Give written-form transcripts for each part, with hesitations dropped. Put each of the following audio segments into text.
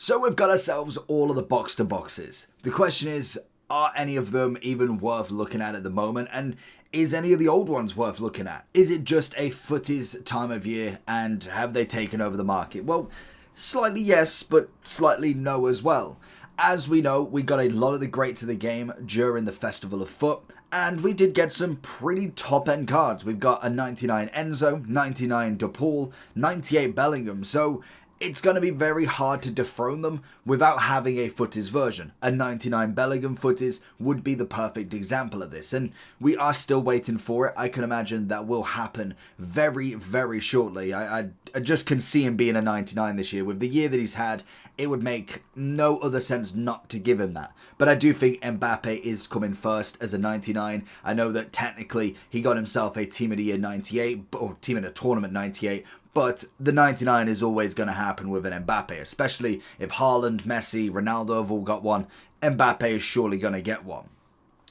So we've got ourselves all of the box-to-boxes. The question is, are any of them even worth looking at the moment? And is any of the old ones worth looking at? Is it just a footies time of year and have they taken over the market? Well, slightly yes, but slightly no as well. As we know, we got a lot of the greats of the game during the Festival of Foot, and we did get some pretty top-end cards. We've got a 99 Enzo, 99 De Paul, 98 Bellingham, so it's going to be very hard to dethrone them without having a footies version. A 99 Bellingham footies would be the perfect example of this, and we are still waiting for it. I can imagine that will happen very, very shortly. I just can see him being a 99 this year. With the year that he's had, it would make no other sense not to give him that. But I do think Mbappe is coming first as a 99. I know that technically he got himself a Team of the Year 98, or Team of the Tournament 98, but the 99 is always going to happen with an Mbappe, especially if Haaland, Messi, Ronaldo have all got one. Mbappe is surely going to get one.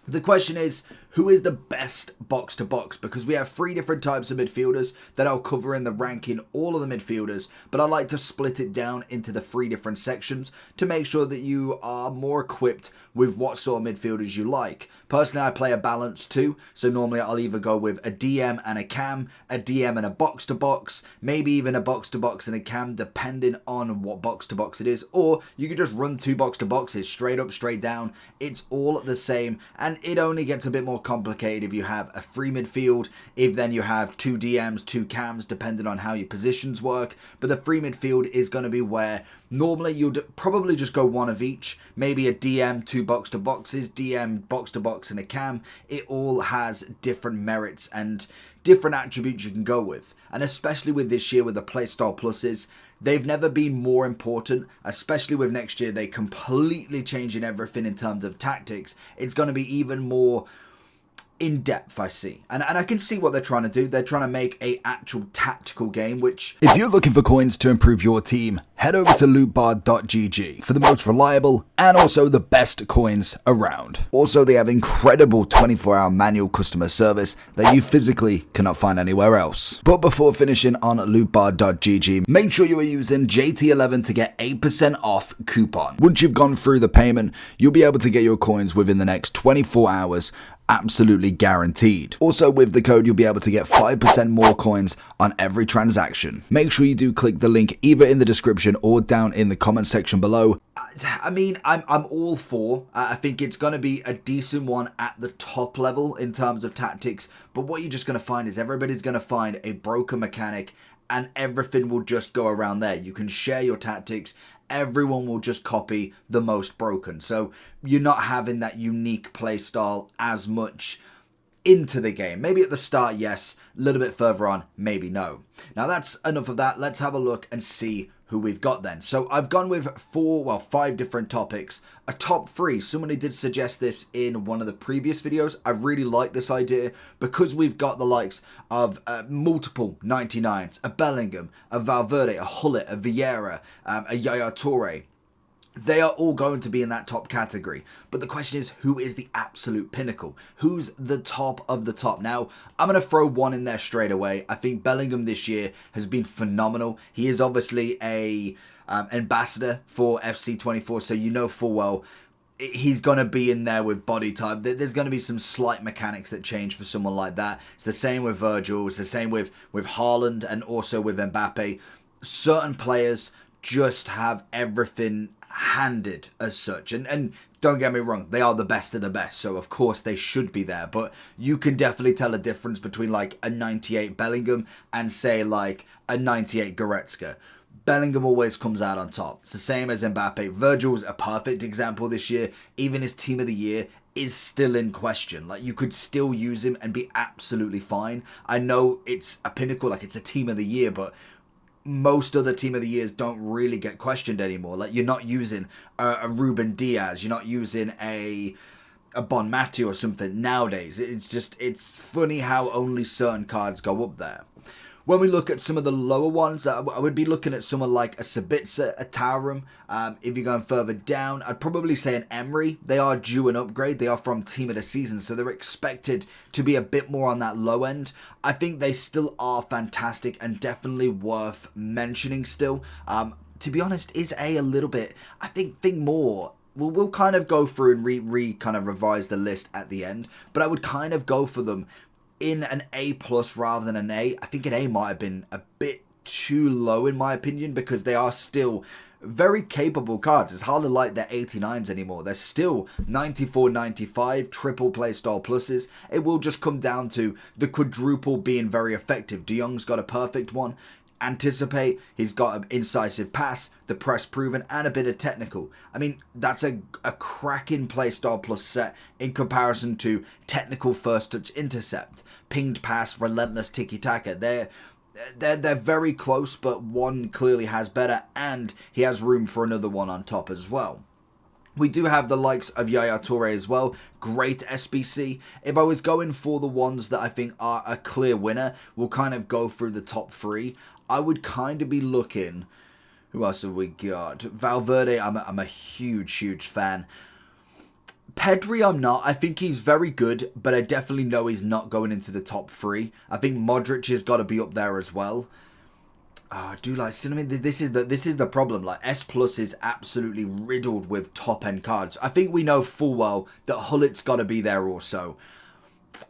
The question is, who is the best box-to-box? Because we have three different types of midfielders that I'll cover in the ranking all of the midfielders, but I like to split it down into the three different sections to make sure that you are more equipped with what sort of midfielders you like. Personally, I play a balance too, so normally I'll either go with a DM and a cam, a DM and a box-to-box, maybe even a box-to-box and a cam, depending on what box-to-box it is, or you could just run two box-to-boxes, straight up, straight down. It's all the same, and it only gets a bit more complicated if you have a free midfield, if then you have two DMs, two cams, depending on how your positions work. But the free midfield is going to be where normally you'd probably just go one of each, maybe a DM, two box-to-boxes, DM, box-to-box and a cam. It all has different merits and different attributes you can go with. And especially with this year with the playstyle pluses, they've never been more important, especially with next year, they completely changing everything in terms of tactics. It's going to be even more in depth, I see. And I can see what they're trying to do. They're trying to make a actual tactical game, which if you're looking for coins to improve your team, head over to lootbar.gg for the most reliable and also the best coins around. Also, they have incredible 24-hour manual customer service that you physically cannot find anywhere else. But before finishing on lootbar.gg, make sure you are using JT11 to get 8% off coupon. Once you've gone through the payment, you'll be able to get your coins within the next 24 hours, absolutely guaranteed. Also, with the code, you'll be able to get 5% more coins on every transaction. Make sure you do click the link either in the description or down in the comment section below. I mean, I'm all for. I think it's going to be a decent one at the top level in terms of tactics. But what you're just going to find is everybody's going to find a broken mechanic and everything will just go around there. You can share your tactics. Everyone will just copy the most broken. So you're not having that unique play style as much into the game. Maybe at the start, yes. A little bit further on, maybe no. Now that's enough of that. Let's have a look and see who we've got then. So I've gone with five different topics. A top three. Somebody did suggest this in one of the previous videos. I really like this idea because we've got the likes of multiple 99s, a Bellingham, a Valverde, a Hullet, a Vieira, a Yaya Toure. They are all going to be in that top category. But the question is, who is the absolute pinnacle? Who's the top of the top? Now, I'm going to throw one in there straight away. I think Bellingham this year has been phenomenal. He is obviously a ambassador for FC24, so you know full well he's going to be in there with body type. There's going to be some slight mechanics that change for someone like that. It's the same with Virgil. It's the same with Haaland and also with Mbappe. Certain players just have everything handed as such, and don't get me wrong, they are the best of the best, so of course they should be there, but you can definitely tell a difference between like a 98 Bellingham and say like a 98 Goretzka. Bellingham always comes out on top. It's the same as Mbappe. Virgil's a perfect example this year. Even his Team of the Year is still in question. Like, you could still use him and be absolutely fine. I know it's a pinnacle, like it's a Team of the Year, but most other Team of the Years don't really get questioned anymore. Like, you're not using a Ruben Diaz, you're not using a Bon Matu or something nowadays. It's funny how only certain cards go up there. When we look at some of the lower ones, I would be looking at someone like a Sabitzer, a Taurum. If you're going further down, I'd probably say an Emery. They are due an upgrade. They are from Team of the Season, so they're expected to be a bit more on that low end. I think they still are fantastic and definitely worth mentioning still. to be honest, is a little bit, I think more. We'll kind of go through and kind of revise the list at the end, but I would kind of go for them in an A plus rather than an A. I think an A might have been a bit too low in my opinion, because they are still very capable cards. It's hardly like they're 89s anymore. They're still 94, 95 triple play style pluses. It will just come down to the quadruple being very effective. De Jong's got a perfect one. Anticipate, he's got an incisive pass, the press proven, and a bit of technical. I mean, that's a cracking playstyle plus set in comparison to technical first touch intercept, pinged pass, relentless tiki-taka. They're very close, but one clearly has better, and he has room for another one on top as well. We do have the likes of Yaya Toure as well. Great SBC. If I was going for the ones that I think are a clear winner, we'll kind of go through the top three. I would kind of be looking... Who else have we got? Valverde, I'm a huge fan. Pedri, I'm not. I think he's very good, but I definitely know he's not going into the top three. I think Modric has got to be up there as well. I do like Cinnamon. This is the problem. Like, S Plus is absolutely riddled with top end cards. I think we know full well that Hullit's got to be there also.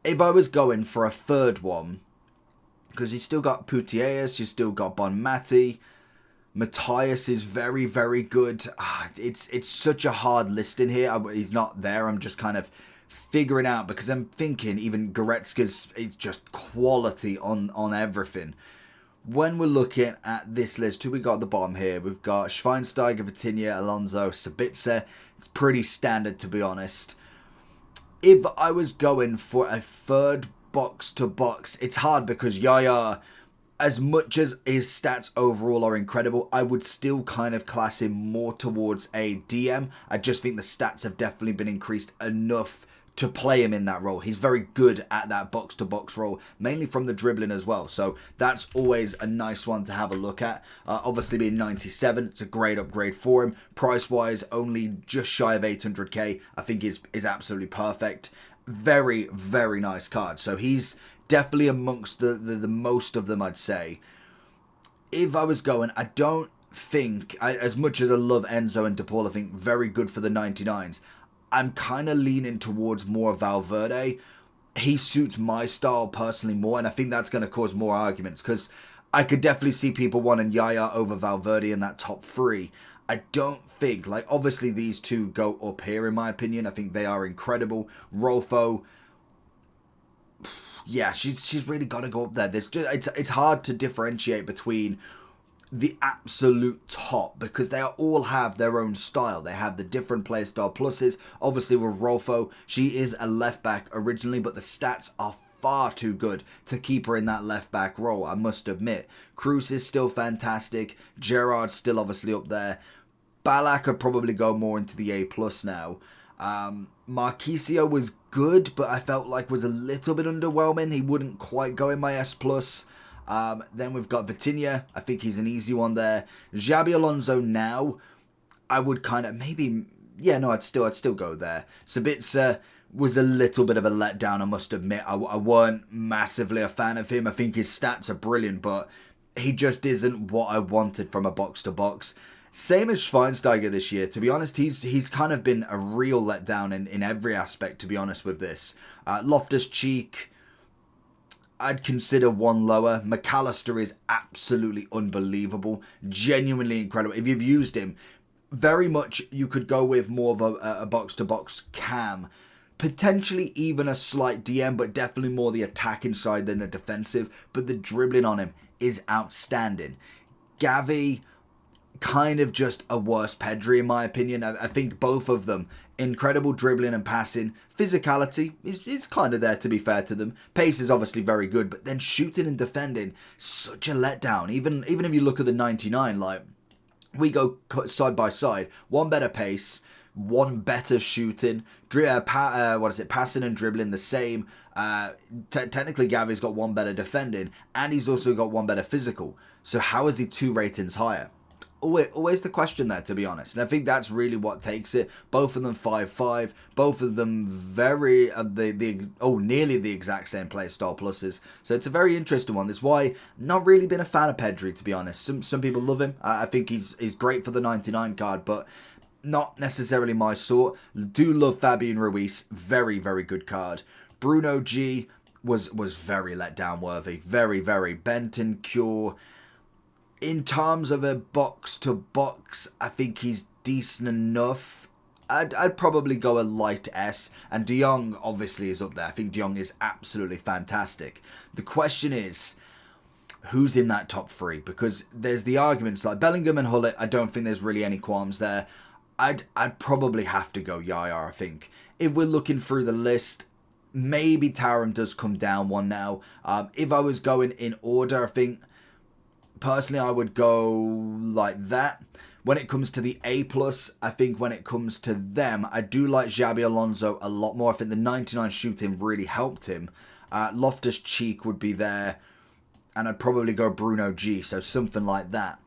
If I was going for a third one, because he's still got Putellas, you've still got Bonmati. Matthias is very good. It's such a hard list in here. He's not there. I'm just kind of figuring out, because I'm thinking even Goretzka's, it's just quality on everything. When we're looking at this list, who we got at the bottom here? We've got Schweinsteiger, Vitinha, Alonso, Sabitzer. It's pretty standard, to be honest. If I was going for a third box to box, it's hard because Yaya, as much as his stats overall are incredible, I would still kind of class him more towards a DM. I just think the stats have definitely been increased enough to play him in that role. He's very good at that box-to-box role, mainly from the dribbling as well. So that's always a nice one to have a look at. Obviously being 97, it's a great upgrade for him. Price-wise, only just shy of 800k, I think is absolutely perfect. Very nice card. So he's definitely amongst the most of them, I'd say. If I was going, I don't think, as much as I love Enzo and De Paul, I think very good for the 99s. I'm kind of leaning towards more Valverde. He suits my style personally more, and I think that's going to cause more arguments, because I could definitely see people wanting Yaya over Valverde in that top three. I don't think, like, obviously these two go up here in my opinion. I think they are incredible. Rolfo, yeah, she's really got to go up there. It's hard to differentiate between the absolute top, because they all have their own style. They have the different play style pluses. Obviously with Rolfo, she is a left back originally, but the stats are far too good to keep her in that left back role, I must admit. Cruz is still fantastic. Gerrard's still obviously up there. Ballack could probably go more into the A plus now. Marquisio was good, but I felt like was a little bit underwhelming. He wouldn't quite go in my S plus. Then we've got Vitinha. I think he's an easy one there. Xabi Alonso now, I would kind of maybe, yeah, no, I'd still go there. Sabitzer was a little bit of a letdown, I must admit. I weren't massively a fan of him. I think his stats are brilliant, but he just isn't what I wanted from a box to box. Same as Schweinsteiger this year. To be honest, he's kind of been a real letdown in every aspect, to be honest with this. Loftus-Cheek, I'd consider one lower. McAllister is absolutely unbelievable. Genuinely incredible. If you've used him, very much you could go with more of a box-to-box cam. Potentially even a slight DM, but definitely more the attacking side than the defensive. But the dribbling on him is outstanding. Gavi, kind of just a worse Pedri in my opinion. I think both of them, incredible dribbling and passing. Physicality is kind of there, to be fair to them. Pace is obviously very good, but then shooting and defending, such a letdown. Even if you look at the 99, like, we go side by side. One better pace, one better shooting. Passing and dribbling the same. Technically Gavi's got one better defending, and he's also got one better physical. So how is he 2 ratings higher? always the question there, to be honest. And I think that's really what takes it. Both of them 5'5", both of them very nearly the exact same play style pluses. So it's a very interesting one. That's why I've not really been a fan of Pedri, to be honest. Some people love him. I think he's great for the 99 card, but not necessarily my sort. Do love Fabian Ruiz. Very, very good card. Bruno G was very let down worthy. Very, very. Bentancur. In terms of a box-to-box, I think he's decent enough. I'd probably go a light S. And De Jong obviously is up there. I think De Jong is absolutely fantastic. The question is, who's in that top three? Because there's the arguments like Bellingham and Hullet. I don't think there's really any qualms there. I'd probably have to go Yaya, I think. If we're looking through the list, maybe Tarum does come down one now. If I was going in order, I think personally I would go like that. When it comes to the A+, I think when it comes to them, I do like Xabi Alonso a lot more. I think the 99 shooting really helped him. Loftus-Cheek would be there. And I'd probably go Bruno G, so something like that.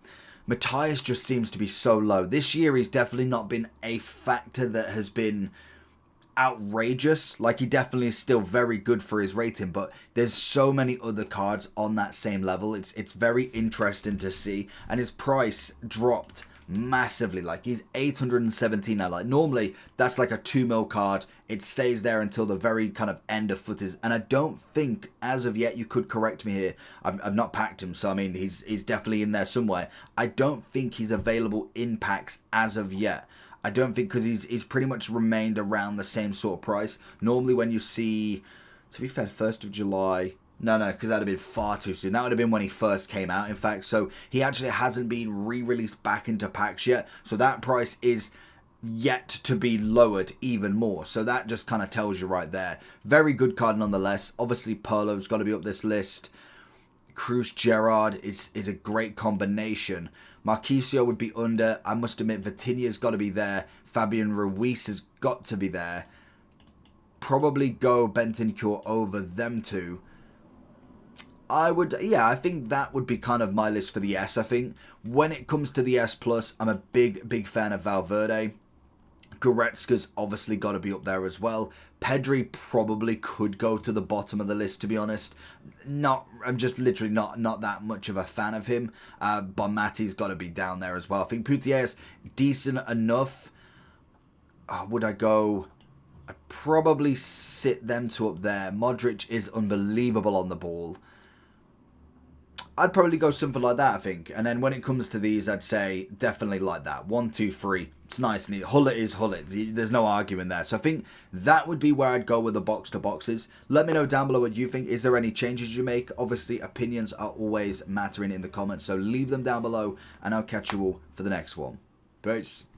Matthias just seems to be so low. This year he's definitely not been a factor that has been outrageous. Like, he definitely is still very good for his rating, but there's so many other cards on that same level. It's very interesting to see. And his price dropped massively. Like, he's 817 now. Like, normally that's like a 2 mil card. It stays there until the very kind of end of footage. And I don't think as of yet, you could correct me here, I've not packed him, so I mean he's definitely in there somewhere. I don't think he's available in packs as of yet. I don't think, because he's pretty much remained around the same sort of price. Normally when you see, to be fair, 1st of July, no, because that would have been far too soon. That would have been when he first came out, in fact. So he actually hasn't been re-released back into packs yet. So that price is yet to be lowered even more. So that just kind of tells you right there. Very good card nonetheless. Obviously, Pirlo's got to be up this list. Cruz Gerrard is a great combination. Marquisio would be under. I must admit, Vitinha's got to be there. Fabian Ruiz has got to be there. Probably go Bentancur over them two. I think that would be kind of my list for the S. I think when it comes to the S+, I'm a big fan of Valverde. Goretzka's obviously got to be up there as well. Pedri probably could go to the bottom of the list, to be honest. I'm just literally not that much of a fan of him. Bonmatti's got to be down there as well. I think Putellas, decent enough. Would I go? I'd probably sit them two up there. Modric is unbelievable on the ball. I'd probably go something like that, I think. And then when it comes to these, I'd say definitely like that. 1, 2, 3. It's nice and neat. Hullet is Hullet. There's no arguing there. So I think that would be where I'd go with the box-to-boxes. Let me know down below what you think. Is there any changes you make? Obviously, opinions are always mattering in the comments. So leave them down below, and I'll catch you all for the next one. Peace.